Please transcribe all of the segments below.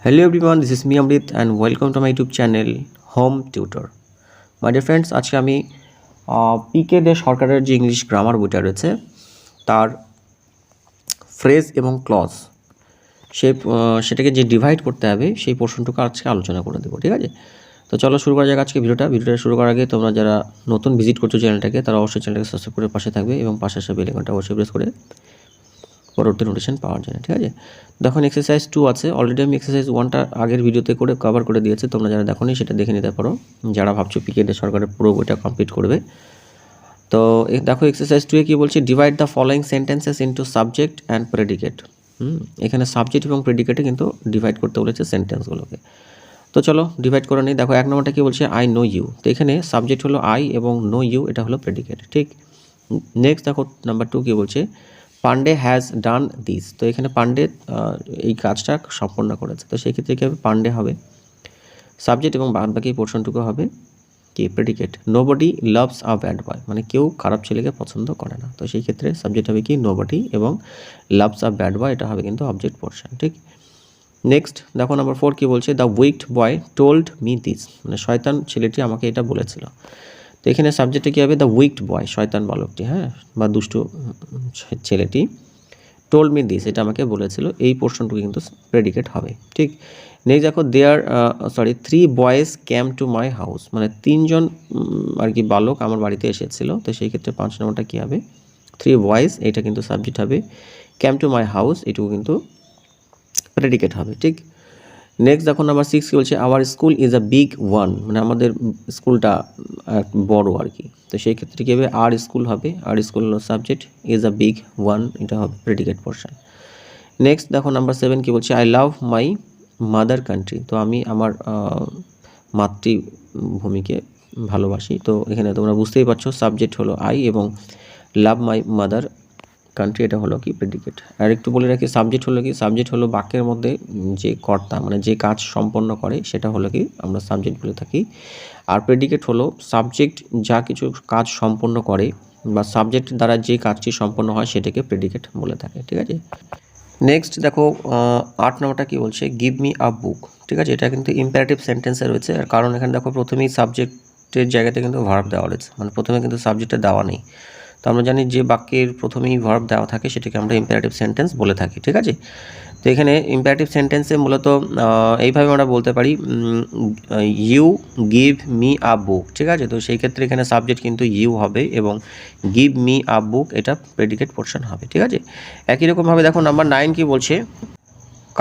Hello everyone, this is me Amrit and welcome to my YouTube channel Home Tutor. My dear friends, আজকে আমি পিকে দে সরকারের যে English grammar বইটা রয়েছে তার ফ্রেজ এবং ক্লজ সেটাকে যে ডিভাইড করতে হবে সেই পোর্শনটুকু আজকে আলোচনা করে দেবো, ঠিক আছে? তো চলো শুরু করা যাক আজকে ভিডিওটা শুরু করার আগে তোমরা যারা নতুন ভিজিট করছো চ্যানেলটাকে তারা অবশ্যই চ্যানেলটাকে সাবস্ক্রাইব করে পাশে থাকবে এবং পাশে আসা বেল আইকনটা অবশ্যই প্রেস করে পরবর্তী নোটিফিকেশন পাওয়ার জন্য, ঠিক আছে? দেখুন এক্সারসাইজ 2 আছে, অলরেডি আমি এক্সারসাইজ 1টা আগের ভিডিওতে করে কভার করে দিয়েছি, তোমরা যারা দেখোনি সেটা দেখে নিতে পারো যারা ভাবছো পিকে দে সরকারের পুরো বইটা কমপ্লিট করবে। তো দেখো এক্সারসাইজ 2 এ কী বলছে, divide the following sentences into subject and predicate. এখানে সাবজেক্ট এবং প্রেডিকেটে কিন্তু ডিভাইড করতে বলেছে সেন্টেন্সগুলোকে। তো চলো ডিভাইড করে নিই। দেখো এক নম্বরটা কী বলছে, আই নো ইউ। তো এখানে সাবজেক্ট হলো আই এবং নো ইউ এটা হলো প্রেডিকেট, ঠিক? নেক্সট দেখো নাম্বার 2 কী বলছে, পান্ডে হ্যাজ ডান দিস। তো এখানে পান্ডে এই কাজটা সম্পন্ন করেছে, তো সেই ক্ষেত্রে কী হবে, পান্ডে হবে সাবজেক্ট এবং বাদ বাকি পোর্শনটুকু হবে কি predicate. Nobody loves a bad boy, মানে কেউ খারাপ ছেলেকে পছন্দ করে না, তো সেই ক্ষেত্রে সাবজেক্ট হবে কি নোবডি এবং লাভস আ ব্যাড বয় এটা হবে কিন্তু অবজেক্ট পোর্শন, ঠিক? নেক্সট দেখো নাম্বার 4 কী বলছে, the wicked boy told me this, মানে শয়তান ছেলেটি আমাকে এটা বলেছিল। তো এখানে সাবজেক্টে কী হবে, দ্য উইকড বয় সয়তান বালকটি, হ্যাঁ, বা দুষ্টু ছেলেটি, টোল্ড মি দিস এটা আমাকে বলেছিল, এই পোর্শনটুকু কিন্তু প্রেডিকেট হবে, ঠিক? নেক্সট দেখো there 3 boys came to my house, মানে 3জন আর কি বালক আমার বাড়িতে এসেছিল, তো সেই ক্ষেত্রে 5 নম্বরটা কী হবে, 3 বয়েজ এটা কিন্তু সাবজেক্ট হবে, ক্যাম টু মাই হাউস এটুকু কিন্তু প্রেডিকেট হবে, ঠিক? নেক্সট দেখো নাম্বার 6 কী বলছে, our school is a big one, মানে আমাদের স্কুলটা বড় আর কি, তো সেই ক্ষেত্রে কী হবে, আর স্কুল হবে, আর স্কুল হলো subject, is a big one এটা হবে প্রেডিকেট পোর্শন। নেক্সট দেখো নাম্বার 7 কী বলছে, I love my mother country. তো আমি আমার মাতৃভূমিকে ভালোবাসি। তো এখানে তোমরা বুঝতেই পারছো সাবজেক্ট হলো আই এবং লাভ মাই মাদার কান্ট্রি এটা হলো কি প্রেডিকেট। আর একটু বলে রাখি সাবজেক্ট হলো কি, সাবজেক্ট হলো বাক্যের মধ্যে যে কর্তা, মানে যে কাজ সম্পন্ন করে সেটা হলো কি আমরা সাবজেক্ট বলে থাকি। আর প্রেডিকেট হলো সাবজেক্ট যা কিছু কাজ সম্পন্ন করে বা সাবজেক্ট দ্বারা যে কাজটি সম্পন্ন হয় সেটাকে প্রেডিকেট বলে থাকে, ঠিক আছে? নেক্সট দেখো 8 নম্বরটা কী বলছে, গিভ মি আ বুক, ঠিক আছে? এটা কিন্তু ইম্পারেটিভ সেন্টেন্সে রয়েছে, আর কারণ এখানে দেখো প্রথমেই সাবজেক্টের জায়গাতে কিন্তু ভার্ব দেওয়া রয়েছে, মানে প্রথমে কিন্তু সাবজেক্টটা দেওয়া নেই। তো আমরা জানি যে বাক্যের প্রথমেই ভার্ব দেওয়া থাকে সেটাকে আমরা ইম্পারেটিভ সেন্টেন্স বলে থাকি, ঠিক আছে? তো এখানে ইম্পারেটিভ সেন্টেন্সে মূলত এইভাবে আমরা বলতে পারি, ইউ গিভ মি আ বুক, ঠিক আছে? তো সেই ক্ষেত্রে এখানে সাবজেক্ট কিন্তু ইউ হবে এবং গিভ মি আ বুক এটা প্রেডিকেট পোর্শন হবে, ঠিক আছে? একই রকমভাবে দেখো নাম্বার 9 কি বলছে,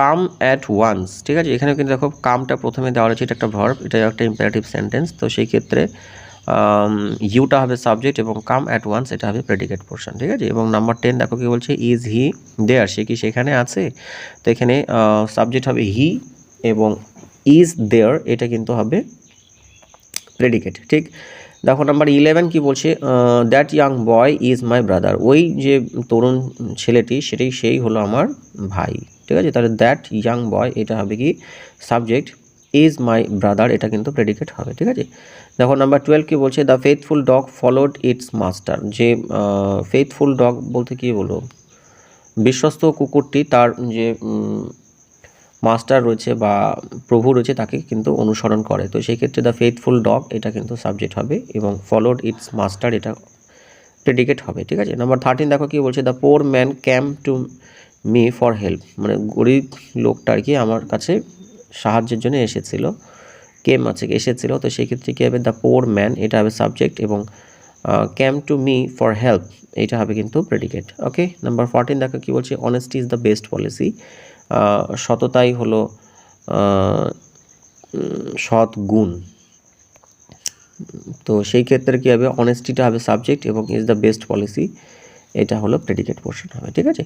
কাম অ্যাট ওয়ান্স, ঠিক আছে? এখানে কিন্তু দেখো কামটা প্রথমে দেওয়া রয়েছে, এটা একটা ভার্ব, এটা একটা ইম্পারেটিভ সেন্টেন্স, তো সেই ক্ষেত্রে ইউটা হবে সাবজেক্ট এবং কাম অ্যাট ওয়ান্স এটা হবে প্রেডিকেট পোর্শন, ঠিক আছে? এবং নাম্বার 10 দেখো কি বলছে, ইজ হি দেয়ার, সে কি সেখানে আছে? তো এখানে সাবজেক্ট হবে হি এবং ইজ দেয়ার এটা কিন্তু হবে প্রেডিকেট, ঠিক? দেখো নাম্বার 11 কি বলছে, that young boy is my brother, ওই যে তরুণ ছেলেটি সেই হলো আমার ভাই, ঠিক আছে? তাহলে দ্যাট ইয়াং বয় এটা হবে কি সাবজেক্ট, ইজ মাই ব্রাদার এটা কিন্তু প্রেডিকেট হবে, ঠিক আছে? দেখো নাম্বার 12 কি বলছে, the faithful dog followed its master, যে ফেথফুল ডগ বলতে কী বলবো, বিশ্বস্ত কুকুরটি তার যে মাস্টার রয়েছে বা প্রভু রয়েছে তাকে কিন্তু অনুসরণ করে, তো সেই ক্ষেত্রে দ্য ফেথফুল ডগ এটা কিন্তু সাবজেক্ট হবে এবং ফলোড ইটস মাস্টার এটা প্রেডিকেট হবে, ঠিক আছে? নাম্বার 13 দেখো কি বলছে, the poor man came to me for help, মানে গরিব লোকটা আর কি আমার কাছে সাহায্যের জন্য এসেছিল, কেম আছে এসেছিল, তো সেই ক্ষেত্রে কী হবে, দ্য পোর ম্যান এটা হবে সাবজেক্ট এবং ক্যাম টু মি ফর হেল্প এটা হবে কিন্তু প্রেডিকেট, ওকে? নাম্বার 14 দেখো কি বলছে, honesty is the best policy, সততাই হলো সৎ গুণ, তো সেই ক্ষেত্রে কী হবে, অনেস্টিটা হবে সাবজেক্ট এবং ইজ দ্য বেস্ট পলিসি এটা হলো প্রেডিকেট পোর্শন হবে, ঠিক আছে?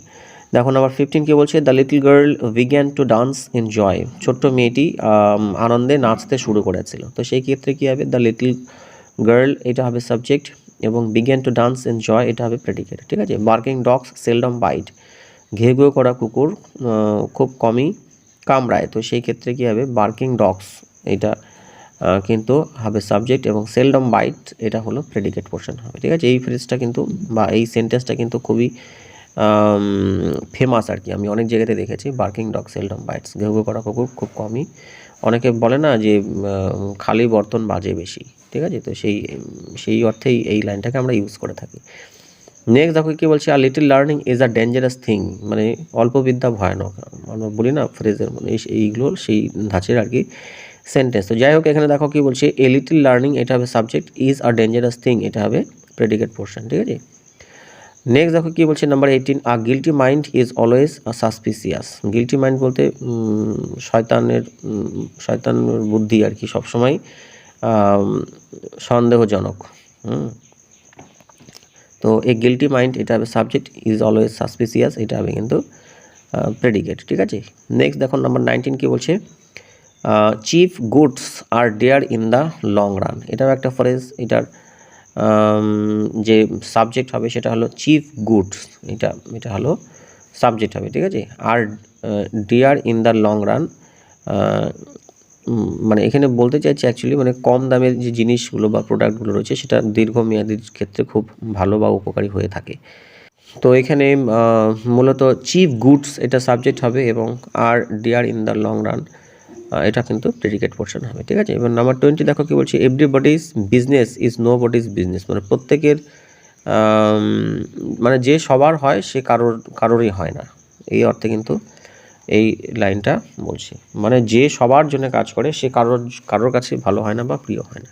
দেখো নাম্বার 15 কি বলছে, the little girl began to dance in joy, ছোট্ট মেয়েটি আনন্দে নাচতে শুরু করেছিল, তো সেই ক্ষেত্রে কী হবে, দ্য লিটল গার্ল এটা হবে সাবজেক্ট এবং began to dance in joy এটা হবে প্রেডিকেট, ঠিক আছে? বার্কিং ডগস সেলডম বাইট, ঘেউ ঘেউ করা কুকুর খুব কমই কামড়ায়, তো সেই ক্ষেত্রে কী হবে, বার্কিং ডগস এটা কিন্তু হবে সাবজেক্ট এবং সেলডম বাইট এটা হলো প্রেডিকেট পোর্শন হবে, ঠিক আছে? এই ফ্রেজটা কিন্তু বা এই সেন্টেন্সটা কিন্তু খুবই ফেমাস আর কি, আমি অনেক জায়গাতে দেখেছি। বার্কিং ডগ সেলডম বাইটস, ঘেউ ঘেউ করা কুকুর খুব কমই, অনেকে বলে না যে খালি বর্তন বাজে বেশি, ঠিক আছে? তো সেই অর্থেই এই লাইনটাকে আমরা ইউজ করে থাকি। নেক্সট দেখো কী বলছে, আর little learning is a dangerous thing, মানে অল্প বিদ্যা ভয়ানক, আমরা বলি না ফ্রেজের, মানে এইগুলো সেই ধাঁচের আর কি সেন্টেন্স। তো যাই হোক, এখানে দেখো কী বলছে, এ লিটিল লার্নিং এটা হবে subject, is a dangerous thing এটা হবে প্রেডিকেট পোর্শন, ঠিক আছে? নেক্সট দেখো কী বলছে number 18, a guilty mind is always suspicious. Guilty mind বলতে শয়তানের বুদ্ধি আর কি, সবসময় সন্দেহজনক। তো এই গিলটি মাইন্ড এটা হবে সাবজেক্ট, ইজ অলওয়েজ সাসপিসিয়াস এটা হবে কিন্তু প্রেডিকেট, ঠিক আছে? নেক্সট দেখো নাম্বার 19 কী বলছে, cheap goods are dear in the long run, এটাও একটা ফ্রেজ। এটার যে সাবজেক্ট হবে সেটা হলো চিফ গুডস, এটা হলো সাবজেক্ট হবে, ঠিক আছে? আর dear in the long run, মানে এখানে বলতে চাইছি অ্যাকচুয়ালি মানে কম দামের যে জিনিসগুলো বা প্রোডাক্টগুলো রয়েছে সেটা দীর্ঘমেয়াদীর ক্ষেত্রে খুব ভালো বা উপকারী হয়ে থাকে। তো এখানে মূলত চিফ গুডস এটা সাবজেক্ট হবে এবং আর dear in the long run এটা কিন্তু প্রেডিকেট পোর্শন হবে, ঠিক আছে? এবার নাম্বার 20 দেখো কি বলছে, everybody's business is nobody's business, মানে প্রত্যেকের মানে যে সবার হয় সে কারোরই হয় না, এই অর্থে কিন্তু এই লাইনটা বলছি, মানে যে সবার জন্য কাজ করে সে কারোর কাছে ভালো হয় না বা প্রিয় হয় না।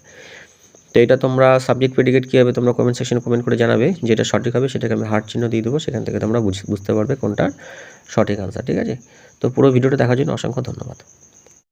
তো এটা তোমরা সাবজেক্ট প্রেডিকেট কী হবে তোমরা কমেন্ট সেকশনে কমেন্ট করে জানাবে, যেটা সঠিক হবে সেটাকে আমি হার্ট চিহ্ন দিয়ে দেবো, সেখান থেকে তোমরা বুঝতে পারবে কোনটা সঠিক আনসার, ঠিক আছে? তো পুরো ভিডিওটা দেখার জন্য অসংখ্য ধন্যবাদ।